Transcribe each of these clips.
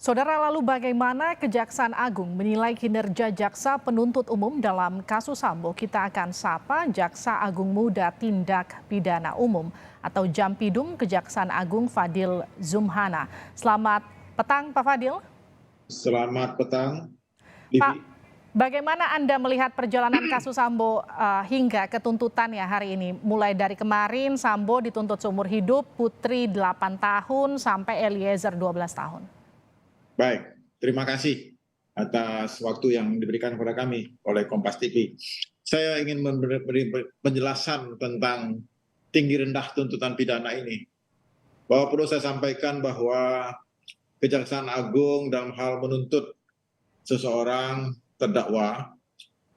Saudara, lalu bagaimana Kejaksaan Agung menilai kinerja Jaksa Penuntut Umum dalam kasus Sambo? Kita akan sapa Jaksa Agung Muda Tindak Pidana Umum atau Jampidum Kejaksaan Agung Fadil Zumhana. Selamat petang Pak Fadil. Selamat petang, Pak, Livi. bagaimana Anda melihat perjalanan kasus Sambo hingga ke tuntutan ya hari ini? Mulai dari kemarin Sambo dituntut seumur hidup, Putri 8 tahun sampai Eliezer 12 tahun. Baik, terima kasih atas waktu yang diberikan kepada kami oleh Kompas TV. Saya ingin memberi penjelasan tentang tinggi rendah tuntutan pidana ini. Bahwa perlu saya sampaikan bahwa Kejaksaan Agung dalam hal menuntut seseorang terdakwa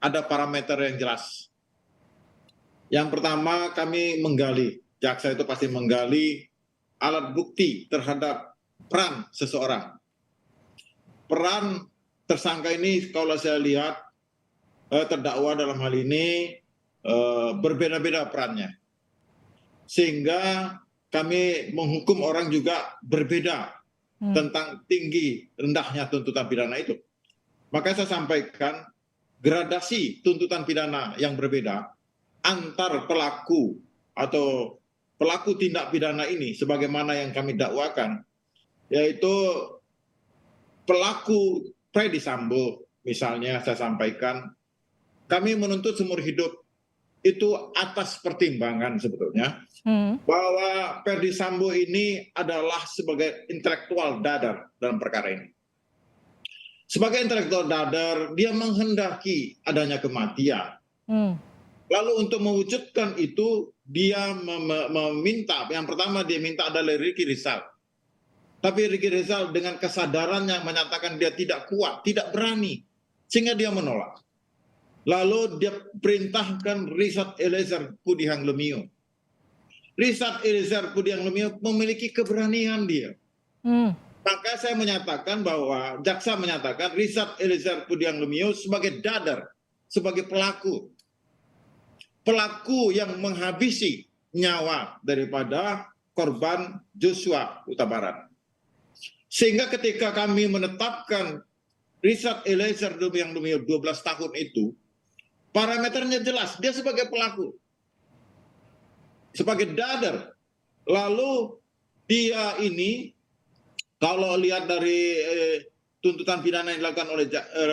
ada parameter yang jelas. Yang pertama, kami menggali, jaksa itu pasti menggali alat bukti terhadap peran seseorang. Peran tersangka ini kalau saya lihat terdakwa dalam hal ini berbeda-beda perannya. Sehingga kami menghukum orang juga berbeda tentang tinggi rendahnya tuntutan pidana itu. Maka saya sampaikan gradasi tuntutan pidana yang berbeda antar pelaku atau pelaku tindak pidana ini sebagaimana yang kami dakwakan, yaitu pelaku Freddy Sambo misalnya saya sampaikan, kami menuntut seumur hidup itu atas pertimbangan sebetulnya bahwa Freddy Sambo ini adalah sebagai intelektual dadar dalam perkara ini. Sebagai intelektual dadar, dia menghendaki adanya kematian. Lalu untuk mewujudkan itu, dia meminta, yang pertama dia minta adalah Ricky Rizal. Tapi Ricky Rizal dengan kesadarannya menyatakan dia tidak kuat, tidak berani, sehingga dia menolak. Lalu dia perintahkan Richard Eliezer Pudiang Lumiu. Richard Eliezer Pudiang Lumiu memiliki keberanian dia. Maka saya menyatakan bahwa jaksa menyatakan Richard Eliezer Pudiang Lumiu sebagai dadar, sebagai pelaku. Pelaku yang menghabisi nyawa daripada korban Joshua Huta Barat. Sehingga ketika kami menetapkan Richard Eliezer Pudiang Lumiu 12 tahun itu, parameternya jelas, dia sebagai pelaku. Sebagai dadar. Lalu dia ini, kalau lihat dari tuntutan pidana yang dilakukan oleh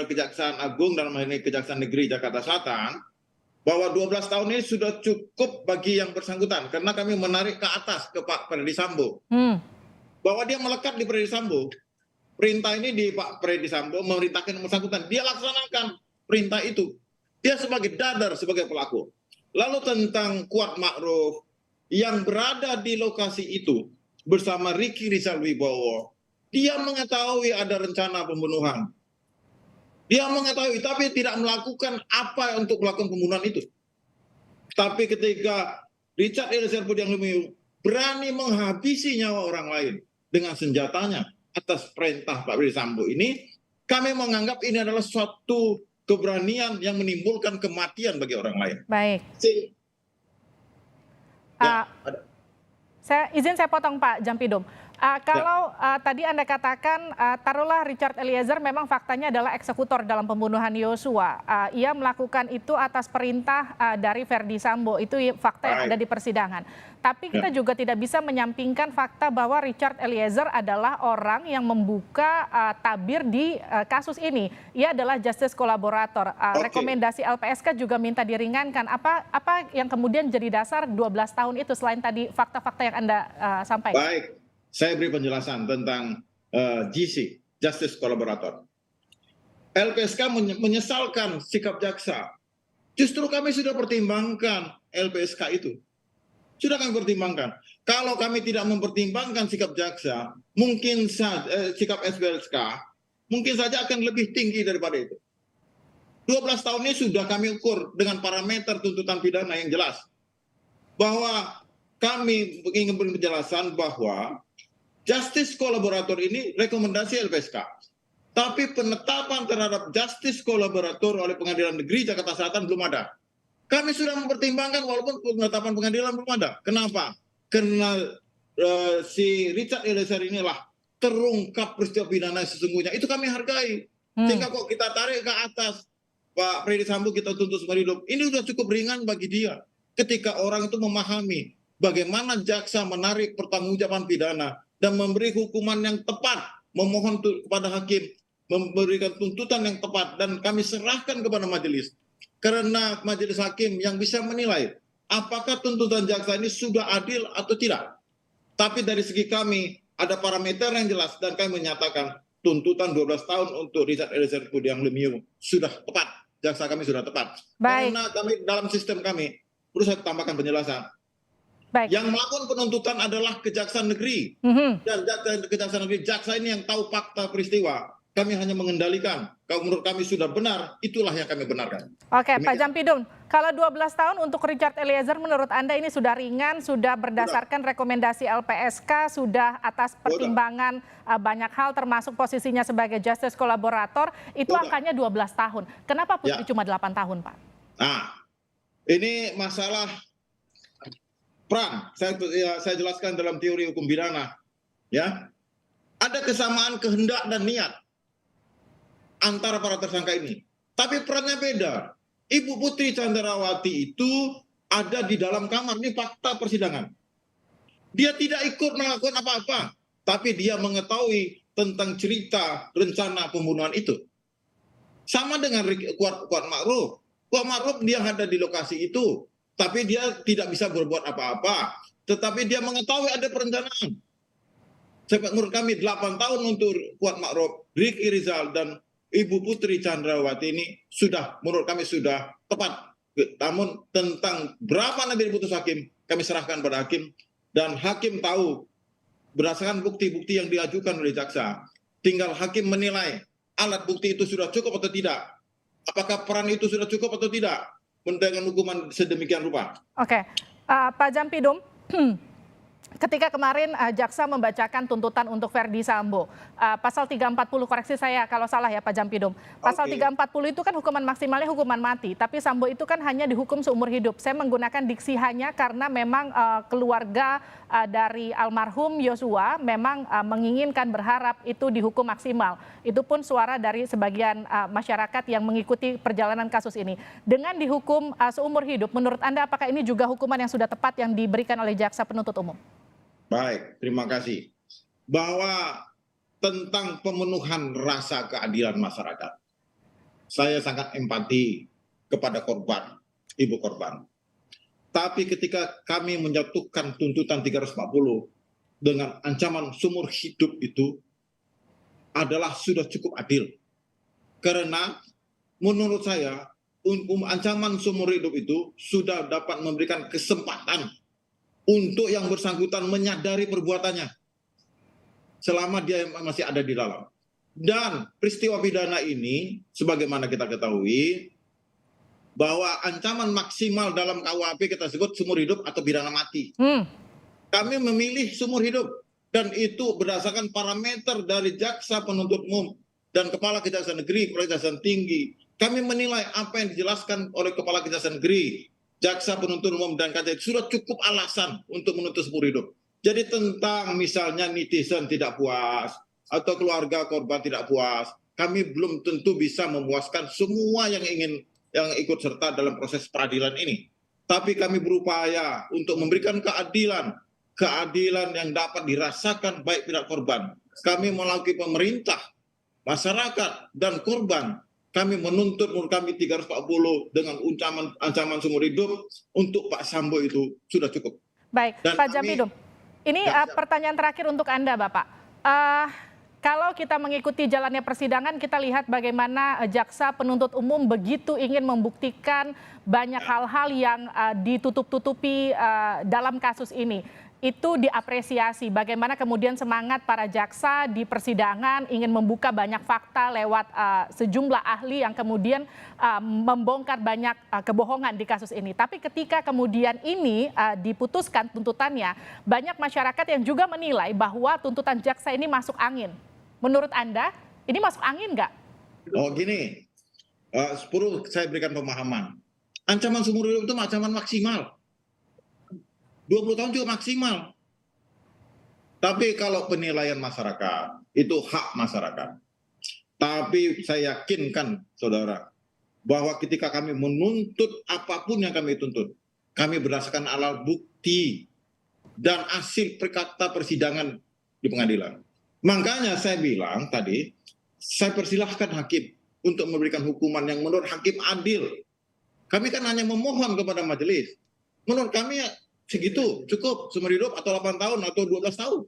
Kejaksaan Agung dalam hal ini Kejaksaan Negeri Jakarta Selatan, bahwa 12 tahun ini sudah cukup bagi yang bersangkutan karena kami menarik ke atas ke Pak Freddy Sambo. Bahwa dia melekat di Freddy Sambo. Perintah ini di Pak Freddy Sambo memerintahkan yang bersangkutan, dia laksanakan perintah itu. Dia sebagai dadar, sebagai pelaku. Lalu tentang Kuat Ma'ruf yang berada di lokasi itu bersama Ricky Rizal Wibowo, dia mengetahui ada rencana pembunuhan. Dia mengetahui, tapi tidak melakukan apa untuk melakukan pembunuhan itu. Tapi ketika Richard Eliezer Pudiang Lumiu berani menghabisi nyawa orang lain dengan senjatanya atas perintah Pak Freddy Sambo ini, kami menganggap ini adalah suatu keberanian yang menimbulkan kematian bagi orang lain. Baik. Saya potong Pak Jampidum. Kalau tadi Anda katakan, taruhlah Richard Eliezer memang faktanya adalah eksekutor dalam pembunuhan Yosua. Ia melakukan itu atas perintah dari Freddy Sambo, itu fakta yang ada di persidangan. Tapi kita juga tidak bisa menyampingkan fakta bahwa Richard Eliezer adalah orang yang membuka tabir di kasus ini. Ia adalah justice kolaborator. Rekomendasi LPSK juga minta diringankan. Apa yang kemudian jadi dasar 12 tahun itu selain tadi fakta-fakta yang Anda sampaikan? Baik. Saya beri penjelasan tentang GC, Justice Collaborator. LPSK menyesalkan sikap jaksa. Justru kami sudah pertimbangkan LPSK itu. Sudah kami pertimbangkan. Kalau kami tidak mempertimbangkan sikap jaksa, mungkin sikap LPSK, mungkin saja akan lebih tinggi daripada itu. 12 tahun ini sudah kami ukur dengan parameter tuntutan pidana yang jelas. Bahwa kami ingin beri penjelasan bahwa Justice Kolaborator ini rekomendasi LPSK. Tapi penetapan terhadap Justice Kolaborator oleh Pengadilan Negeri Jakarta Selatan belum ada. Kami sudah mempertimbangkan walaupun penetapan pengadilan belum ada. Kenapa? Karena si Richard Eliezer inilah terungkap peristiwa pidana sesungguhnya, itu kami hargai. Sehingga kok kita tarik ke atas, Pak Freddy Sambo kita tuntut seumur hidup, ini sudah cukup ringan bagi dia. Ketika orang itu memahami bagaimana jaksa menarik pertanggungjawaban pidana dan memberi hukuman yang tepat, memohon kepada hakim, memberikan tuntutan yang tepat, dan kami serahkan kepada majelis. Karena majelis hakim yang bisa menilai apakah tuntutan jaksa ini sudah adil atau tidak. Tapi dari segi kami ada parameter yang jelas dan kami menyatakan tuntutan 12 tahun untuk Richard Eliezer Pudiang Lumiu sudah tepat. Jaksa kami sudah tepat. Baik. Karena kami dalam sistem kami, perlu saya tambahkan penjelasan. Baik. Yang melakukan penuntutan adalah Kejaksaan Negeri. Dan Kejaksaan Negeri, jaksa ini yang tahu fakta peristiwa. Kami hanya mengendalikan. Kalau menurut kami sudah benar, itulah yang kami benarkan. Oke, Pak Jampidum, kalau 12 tahun untuk Richard Eliezer menurut Anda ini sudah ringan, sudah berdasarkan rekomendasi LPSK, sudah atas pertimbangan banyak hal termasuk posisinya sebagai justice kolaborator, itu angkanya 12 tahun. Kenapa Putri cuma 8 tahun, Pak? Nah, ini masalah peran. Saya jelaskan dalam teori hukum pidana. Ya, ada kesamaan kehendak dan niat antara para tersangka ini. Tapi perannya beda. Ibu Putri Candrawati itu ada di dalam kamar. Ini fakta persidangan. Dia tidak ikut melakukan apa-apa. Tapi dia mengetahui tentang cerita rencana pembunuhan itu. Sama dengan Kuat Ma'ruf. Kuat Ma'ruf dia ada di lokasi itu. Tapi dia tidak bisa berbuat apa-apa. Tetapi dia mengetahui ada perencanaan. Menurut kami 8 tahun untuk Kuat Ma'ruf, Ricky Rizal, dan Ibu Putri Candrawati ini sudah, menurut kami sudah tepat. Namun tentang berapa nanti diputus hakim, kami serahkan pada hakim. Dan hakim tahu berdasarkan bukti-bukti yang diajukan oleh jaksa. Tinggal hakim menilai alat bukti itu sudah cukup atau tidak. Apakah peran itu sudah cukup atau tidak. Dengan hukuman sedemikian rupa. Oke, Pak Jampidum. Ketika kemarin jaksa membacakan tuntutan untuk Verdi Sambo, pasal 340, koreksi saya kalau salah ya Pak Jampidum. Pasal 340 itu kan hukuman maksimalnya hukuman mati, tapi Sambo itu kan hanya dihukum seumur hidup. Saya menggunakan diksi hanya karena memang keluarga dari almarhum Yosua memang menginginkan, berharap itu dihukum maksimal. Itu pun suara dari sebagian masyarakat yang mengikuti perjalanan kasus ini. Dengan dihukum seumur hidup, menurut Anda apakah ini juga hukuman yang sudah tepat yang diberikan oleh jaksa penuntut umum? Baik, terima kasih. Bahwa tentang pemenuhan rasa keadilan masyarakat, saya sangat empati kepada korban, ibu korban. Tapi ketika kami menjatuhkan tuntutan 340 dengan ancaman seumur hidup itu adalah sudah cukup adil. Karena menurut saya ancaman seumur hidup itu sudah dapat memberikan kesempatan untuk yang bersangkutan menyadari perbuatannya selama dia masih ada di dalam. Dan peristiwa pidana ini, sebagaimana kita ketahui, bahwa ancaman maksimal dalam KUHP kita sebut seumur hidup atau pidana mati. Kami memilih seumur hidup, dan itu berdasarkan parameter dari jaksa penuntut umum dan Kepala Kejaksaan Negeri, Kepala Kejaksaan Tinggi. Kami menilai apa yang dijelaskan oleh Kepala Kejaksaan Negeri, jaksa penuntut umum dan KJK sudah cukup alasan untuk menuntut seumur hidup. Jadi tentang misalnya netizen tidak puas atau keluarga korban tidak puas, kami belum tentu bisa memuaskan semua yang ikut serta dalam proses peradilan ini. Tapi kami berupaya untuk memberikan keadilan yang dapat dirasakan baik pihak korban. Kami melalui pemerintah, masyarakat, dan korban. Kami menuntut menurut kami 340 dengan ancaman seumur hidup untuk Pak Sambo itu sudah cukup. Baik, dan Pak Jampidum, ini pertanyaan terakhir untuk Anda Bapak. Kalau kita mengikuti jalannya persidangan, kita lihat bagaimana jaksa penuntut umum begitu ingin membuktikan banyak hal-hal yang ditutup-tutupi dalam kasus ini. Itu diapresiasi bagaimana kemudian semangat para jaksa di persidangan ingin membuka banyak fakta lewat sejumlah ahli yang kemudian membongkar banyak kebohongan di kasus ini. Tapi ketika kemudian ini diputuskan tuntutannya, banyak masyarakat yang juga menilai bahwa tuntutan jaksa ini masuk angin. Menurut Anda, ini masuk angin nggak? Oh gini, perlu saya berikan pemahaman. Ancaman seumur hidup itu ancaman maksimal. 20 tahun juga maksimal. Tapi kalau penilaian masyarakat, itu hak masyarakat. Tapi saya yakinkan, saudara, bahwa ketika kami menuntut apapun yang kami tuntut, kami berdasarkan alat bukti dan hasil perkata persidangan di pengadilan. Makanya saya bilang tadi, saya persilahkan hakim untuk memberikan hukuman yang menurut hakim adil. Kami kan hanya memohon kepada majelis. Menurut kami segitu cukup, seumur hidup atau 8 tahun atau 12 tahun.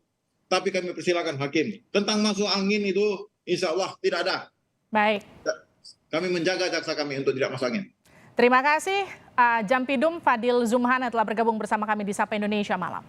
Tapi kami persilakan hakim. Tentang masuk angin itu insya Allah tidak ada. Baik. Kami menjaga jaksa kami untuk tidak masuk angin. Terima kasih Jampidum Fadil Zumhana telah bergabung bersama kami di Sapa Indonesia Malam.